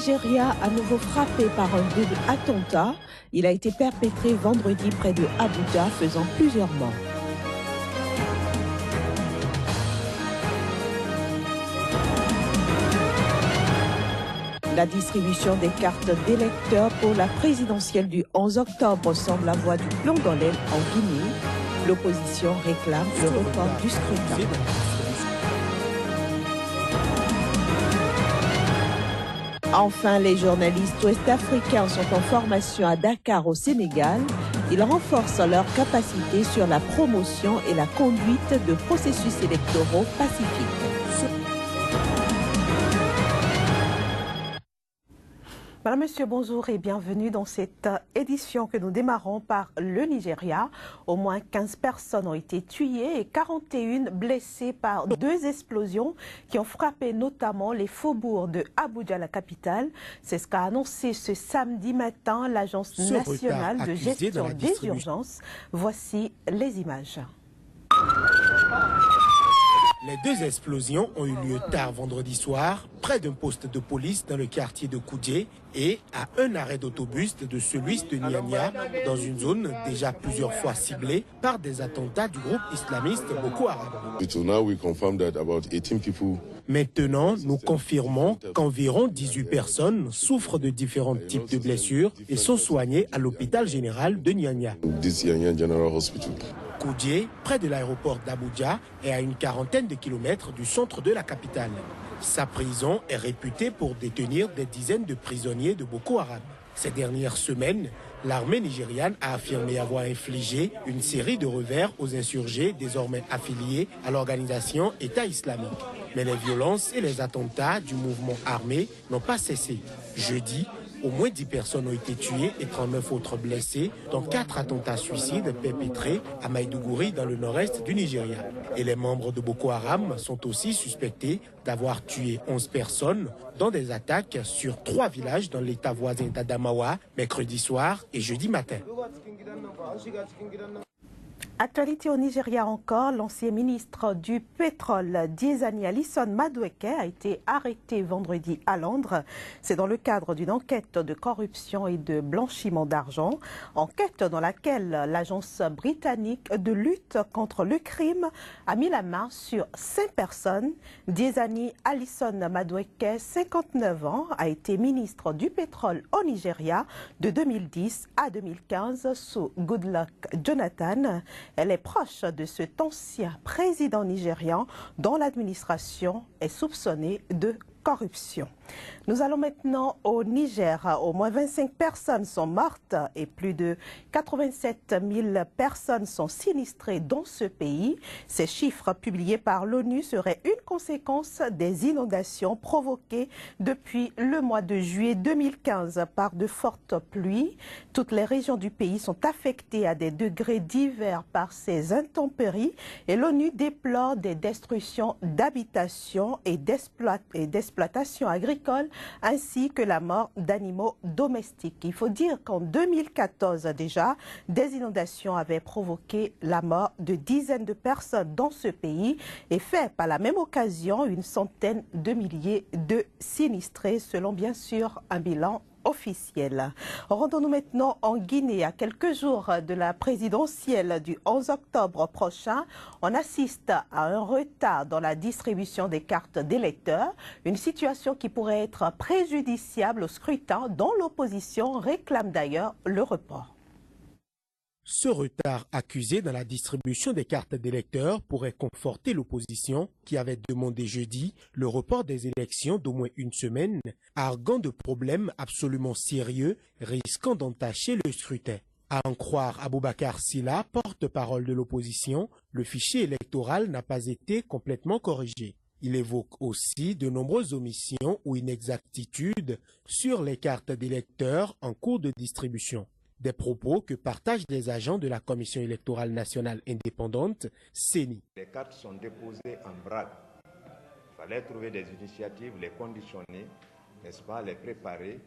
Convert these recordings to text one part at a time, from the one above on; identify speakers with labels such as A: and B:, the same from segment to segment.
A: Nigeria, à nouveau frappé par un double attentat. Il a été perpétré vendredi près de Abuja, faisant plusieurs morts. La distribution des cartes d'électeurs pour la présidentielle du 11 octobre semble avoir du plomb dans l'aile en Guinée. L'opposition réclame le report du scrutin. Enfin, les journalistes ouest-africains sont en formation à Dakar au Sénégal. Ils renforcent leur capacité sur la promotion et la conduite de processus électoraux pacifiques. Madame, Monsieur, bonjour et bienvenue dans cette édition que nous démarrons par le Nigeria. Au moins 15 personnes ont été tuées et 41 blessées par deux explosions qui ont frappé notamment les faubourgs de Abuja, la capitale. C'est ce qu'a annoncé ce samedi matin l'Agence nationale de gestion des urgences. Voici les images.
B: Les deux explosions ont eu lieu tard vendredi soir, près d'un poste de police dans le quartier de Koudjé et à un arrêt d'autobus de celui de Niamey, dans une zone déjà plusieurs fois ciblée par des attentats du groupe islamiste Boko Haram. Maintenant, nous confirmons qu'environ 18 personnes souffrent de différents types de blessures et sont soignées à l'hôpital général de Niamey. Koudjé, près de l'aéroport d'Abuja, est à une quarantaine de kilomètres du centre de la capitale. Sa prison est réputée pour détenir des dizaines de prisonniers de Boko Haram. Ces dernières semaines, l'armée nigériane a affirmé avoir infligé une série de revers aux insurgés désormais affiliés à l'organisation État islamique. Mais les violences et les attentats du mouvement armé n'ont pas cessé. Jeudi, au moins 10 personnes ont été tuées et 39 autres blessées, dont 4 attentats suicides perpétrés à Maïdougouri dans le nord-est du Nigeria. Et les membres de Boko Haram sont aussi suspectés d'avoir tué 11 personnes dans des attaques sur 3 villages dans l'état voisin d'Adamawa, mercredi soir et jeudi matin.
A: Actualité au Nigeria encore, l'ancien ministre du pétrole Diezani Alison Madueke a été arrêté vendredi à Londres. C'est dans le cadre d'une enquête de corruption et de blanchiment d'argent, enquête dans laquelle l'agence britannique de lutte contre le crime a mis la main sur 5 personnes. Diezani Alison Madueke, 59 ans, a été ministre du pétrole au Nigeria de 2010 à 2015 sous Goodluck Jonathan. Elle est proche de cet ancien président nigérian dont l'administration est soupçonnée de corruption. Nous allons maintenant au Niger. Au moins 25 personnes sont mortes et plus de 87 000 personnes sont sinistrées dans ce pays. Ces chiffres publiés par l'ONU seraient une conséquence des inondations provoquées depuis le mois de juillet 2015 par de fortes pluies. Toutes les régions du pays sont affectées à des degrés divers par ces intempéries et l'ONU déplore des destructions d'habitations et d'exploitations agricoles ainsi que la mort d'animaux domestiques. Il faut dire qu'en 2014 déjà, des inondations avaient provoqué la mort de dizaines de personnes dans ce pays et fait par la même occasion une centaine de milliers de sinistrés selon bien sûr un bilan officiel. Rendons-nous maintenant en Guinée. À quelques jours de la présidentielle du 11 octobre prochain, on assiste à un retard dans la distribution des cartes d'électeurs, une situation qui pourrait être préjudiciable au scrutin dont l'opposition réclame d'ailleurs le report.
B: Ce retard accusé dans la distribution des cartes d'électeurs pourrait conforter l'opposition qui avait demandé jeudi le report des élections d'au moins une semaine, arguant de problèmes absolument sérieux risquant d'entacher le scrutin. À en croire Aboubakar Silla, porte-parole de l'opposition, le fichier électoral n'a pas été complètement corrigé. Il évoque aussi de nombreuses omissions ou inexactitudes sur les cartes d'électeurs en cours de distribution. Des propos que partagent les agents de la Commission électorale nationale indépendante, CENI.
C: Les cartes sont déposées en vrac. Il fallait trouver des initiatives, les conditionner, n'est-ce pas, les préparer,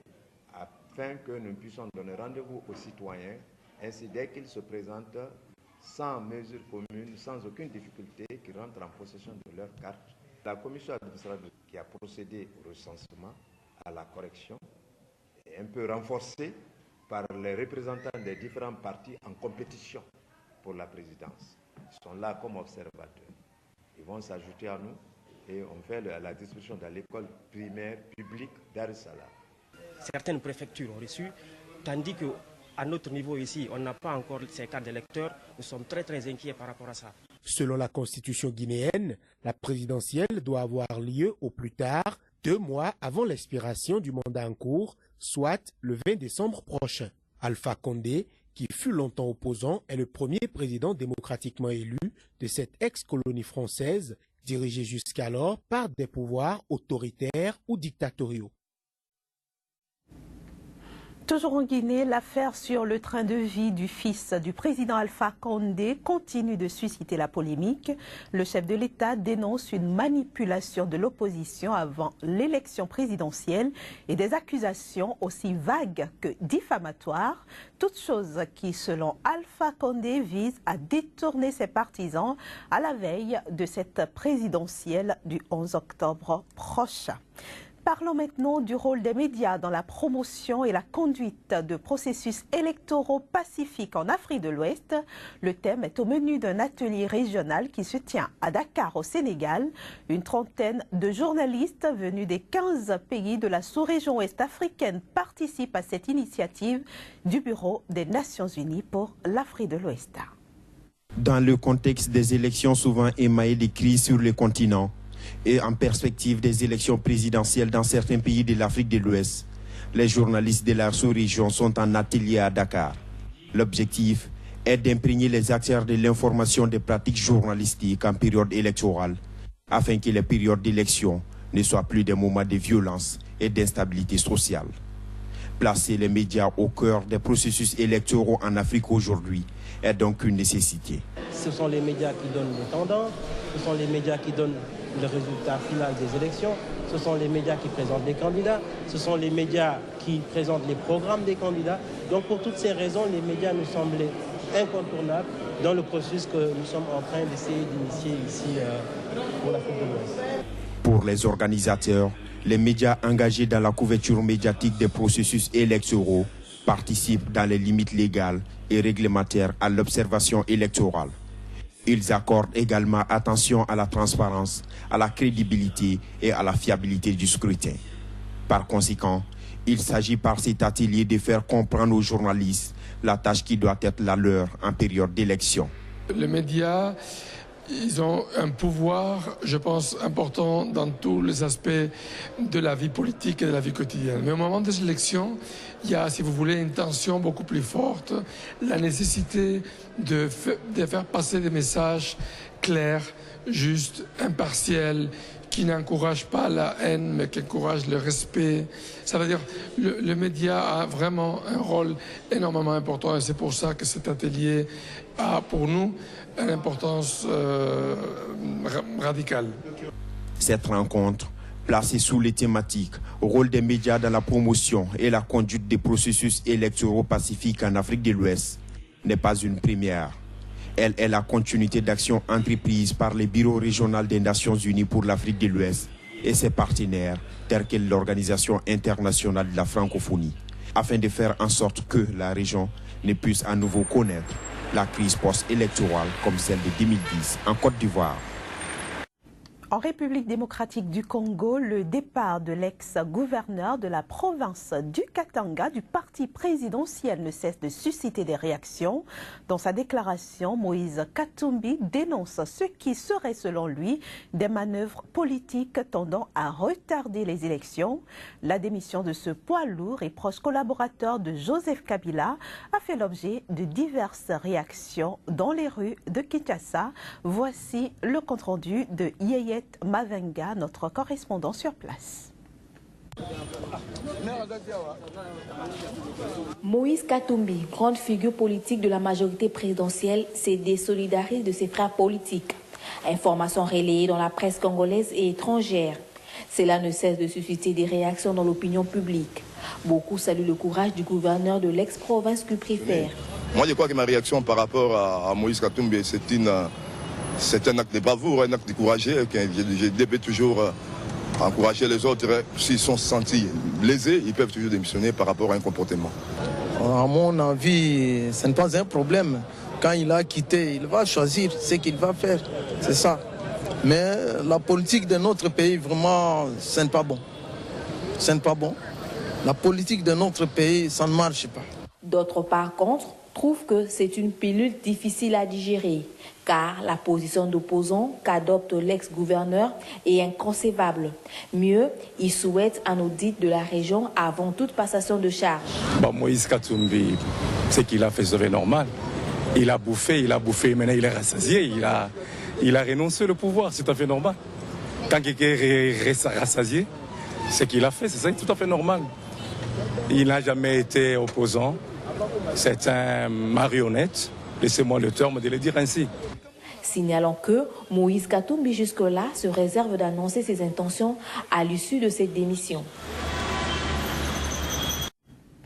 C: afin que nous puissions donner rendez-vous aux citoyens, ainsi dès qu'ils se présentent, sans mesure commune, sans aucune difficulté, qu'ils rentrent en possession de leurs cartes. La commission administrative qui a procédé au recensement à la correction et un peu renforcé par les représentants des différents partis en compétition pour la présidence. Ils sont là comme observateurs. Ils vont s'ajouter à nous et on fait la distribution dans l'école primaire publique Dar es Salaam.
D: Certaines préfectures ont reçu, tandis qu'à notre niveau ici, on n'a pas encore ces cartes d'électeurs. Nous sommes très inquiets par rapport à ça.
B: Selon la constitution guinéenne, la présidentielle doit avoir lieu au plus tard 2 mois avant l'expiration du mandat en cours, soit le 20 décembre prochain. Alpha Condé, qui fut longtemps opposant, est le premier président démocratiquement élu de cette ex-colonie française, dirigée jusqu'alors par des pouvoirs autoritaires ou dictatoriaux.
A: Toujours en Guinée, l'affaire sur le train de vie du fils du président Alpha Condé continue de susciter la polémique. Le chef de l'État dénonce une manipulation de l'opposition avant l'élection présidentielle et des accusations aussi vagues que diffamatoires, toutes choses qui, selon Alpha Condé, visent à détourner ses partisans à la veille de cette présidentielle du 11 octobre prochain. Parlons maintenant du rôle des médias dans la promotion et la conduite de processus électoraux pacifiques en Afrique de l'Ouest. Le thème est au menu d'un atelier régional qui se tient à Dakar au Sénégal. Une trentaine de journalistes venus des 15 pays de la sous-région ouest-africaine participent à cette initiative du Bureau des Nations Unies pour l'Afrique de l'Ouest.
E: Dans le contexte des élections souvent émaillées de crises sur le continent, et en perspective des élections présidentielles dans certains pays de l'Afrique de l'Ouest, les journalistes de la sous-région sont en atelier à Dakar. L'objectif est d'imprégner les acteurs de l'information des pratiques journalistiques en période électorale, afin que les périodes d'élection ne soient plus des moments de violence et d'instabilité sociale. Placer les médias au cœur des processus électoraux en Afrique aujourd'hui est donc une nécessité.
D: Ce sont les médias qui donnent les tendances, ce sont les médias qui donnent le résultat final des élections, ce sont les médias qui présentent les candidats, ce sont les médias qui présentent les programmes des candidats. Donc pour toutes ces raisons, les médias nous semblaient incontournables dans le processus que nous sommes en train d'essayer d'initier ici pour l'Afrique de l'Ouest.
E: Pour les organisateurs, les médias engagés dans la couverture médiatique des processus électoraux participent dans les limites légales et réglementaires à l'observation électorale. Ils accordent également attention à la transparence, à la crédibilité et à la fiabilité du scrutin. Par conséquent, il s'agit par cet atelier de faire comprendre aux journalistes la tâche qui doit être la leur en période d'élection.
F: Les médias, ils ont un pouvoir, je pense, important dans tous les aspects de la vie politique et de la vie quotidienne. Mais au moment des élections, il y a, si vous voulez, une tension beaucoup plus forte, la nécessité de faire passer des messages clairs, justes, impartiels, qui n'encouragent pas la haine, mais qui encouragent le respect. Ça veut dire que le média a vraiment un rôle énormément important et c'est pour ça que cet atelier a pour nous une importance radicale.
E: Cette rencontre, placée sous les thématiques rôle des médias dans la promotion et la conduite des processus électoraux pacifiques en Afrique de l'Ouest, n'est pas une première. Elle est la continuité d'actions entreprises par le Bureau régional des Nations Unies pour l'Afrique de l'Ouest et ses partenaires, tels que l'Organisation internationale de la francophonie, afin de faire en sorte que la région ne puisse à nouveau connaître la crise post-électorale comme celle de 2010 en Côte d'Ivoire.
A: En République démocratique du Congo, le départ de l'ex-gouverneur de la province du Katanga du parti présidentiel ne cesse de susciter des réactions. Dans sa déclaration, Moïse Katumbi dénonce ce qui serait selon lui des manœuvres politiques tendant à retarder les élections. La démission de ce poids lourd et proche collaborateur de Joseph Kabila a fait l'objet de diverses réactions dans les rues de Kinshasa. Voici le compte-rendu de Yeyet Mavenga, notre correspondant sur place.
G: Moïse Katumbi, grande figure politique de la majorité présidentielle, s'est désolidarisé de ses frères politiques. Informations relayées dans la presse congolaise et étrangère. Cela ne cesse de susciter des réactions dans l'opinion publique. Beaucoup saluent le courage du gouverneur de l'ex-province qu'il préfère.
H: Moi, je crois que ma réaction par rapport à Moïse Katumbi, c'est un acte de bravoure, un acte de courage que je débute toujours encourager les autres. S'ils sont sentis lésés, ils peuvent toujours démissionner par rapport à un comportement.
I: À mon avis, ce n'est pas un problème. Quand il a quitté, il va choisir ce qu'il va faire. C'est ça. Mais la politique de notre pays, vraiment, ce n'est pas bon. Ce n'est pas bon. La politique de notre pays, ça ne marche pas.
G: D'autres, par contre, trouvent que c'est une pilule difficile à digérer, car la position d'opposant qu'adopte l'ex-gouverneur est inconcevable. Mieux, ils souhaitent un audit de la région avant toute passation de charge.
J: Moïse Katumbi, ce qu'il a fait serait normal. Il a bouffé, maintenant il est rassasié, il a renoncé au pouvoir, c'est tout à fait normal. Quand quelqu'un est rassasié, ce qu'il a fait, c'est ça, c'est tout à fait normal. Il n'a jamais été opposant, c'est un marionnette, laissez-moi le terme de le dire ainsi.
G: Signalant que Moïse Katumbi jusque-là se réserve d'annoncer ses intentions à l'issue de cette démission.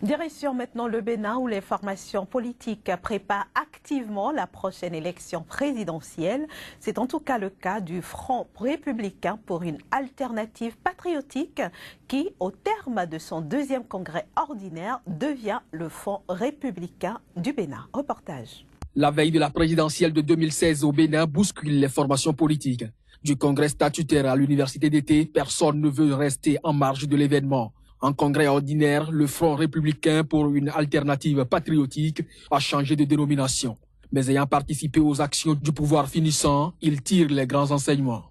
A: Direction maintenant le Bénin où les formations politiques préparent activement la prochaine élection présidentielle. C'est en tout cas le cas du Front républicain pour une alternative patriotique qui, au terme de son 2e congrès ordinaire, devient le Front républicain du Bénin. Reportage.
K: La veille de la présidentielle de 2016 au Bénin bouscule les formations politiques. Du congrès statutaire à l'université d'été, personne ne veut rester en marge de l'événement. En congrès ordinaire, le Front républicain pour une alternative patriotique a changé de dénomination. Mais ayant participé aux actions du pouvoir finissant, il tire les grands enseignements.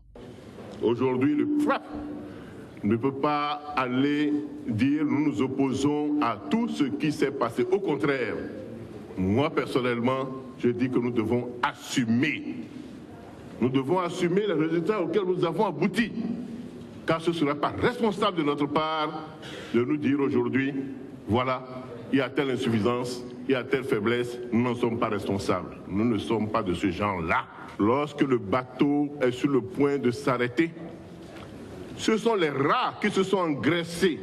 L: Aujourd'hui, le FRAP ne peut pas aller dire nous nous opposons à tout ce qui s'est passé. Au contraire, moi personnellement, je dis que nous devons assumer. Nous devons assumer les résultats auxquels nous avons abouti. Car ce ne sera pas responsable de notre part de nous dire aujourd'hui, voilà, il y a telle insuffisance, il y a telle faiblesse, nous n'en sommes pas responsables. Nous ne sommes pas de ce genre-là. Lorsque le bateau est sur le point de s'arrêter, ce sont les rats qui se sont engraissés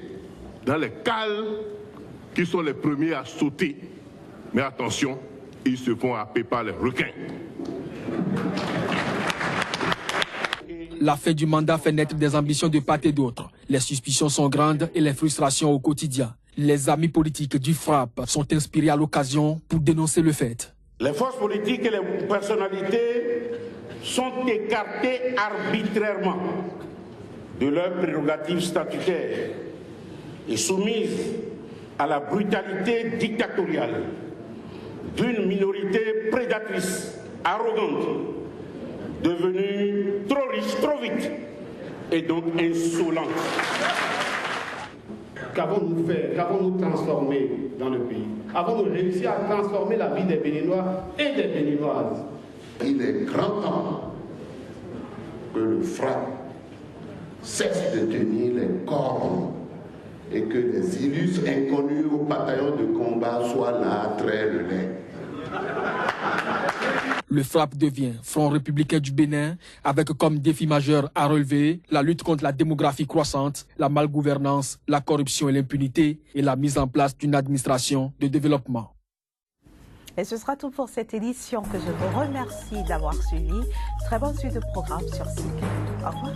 L: dans les cales qui sont les premiers à sauter. Mais attention, ils se font happer par les requins.
K: La fin du mandat fait naître des ambitions de part et d'autre. Les suspicions sont grandes et les frustrations au quotidien. Les amis politiques du FRAP sont inspirés à l'occasion pour dénoncer le fait.
M: Les forces politiques et les personnalités sont écartées arbitrairement de leurs prérogatives statutaires et soumises à la brutalité dictatoriale d'une minorité prédatrice, arrogante, devenue trop riche, trop vite, et donc insolente.
N: Qu'avons-nous fait, qu'avons-nous transformé dans le pays? Avons-nous réussi à transformer la vie des Béninois et des Béninoises?
O: Il est grand temps que le FRAP cesse de tenir les cornes et que des illustres inconnus au bataillon de combat soient là à traire le lait.
K: Le FRAP devient Front républicain du Bénin avec comme défi majeur à relever la lutte contre la démographie croissante, la malgouvernance, la corruption et l'impunité et la mise en place d'une administration de développement.
A: Et ce sera tout pour cette édition que je vous remercie d'avoir suivi. Très bonne suite de programme sur CIC. Au revoir.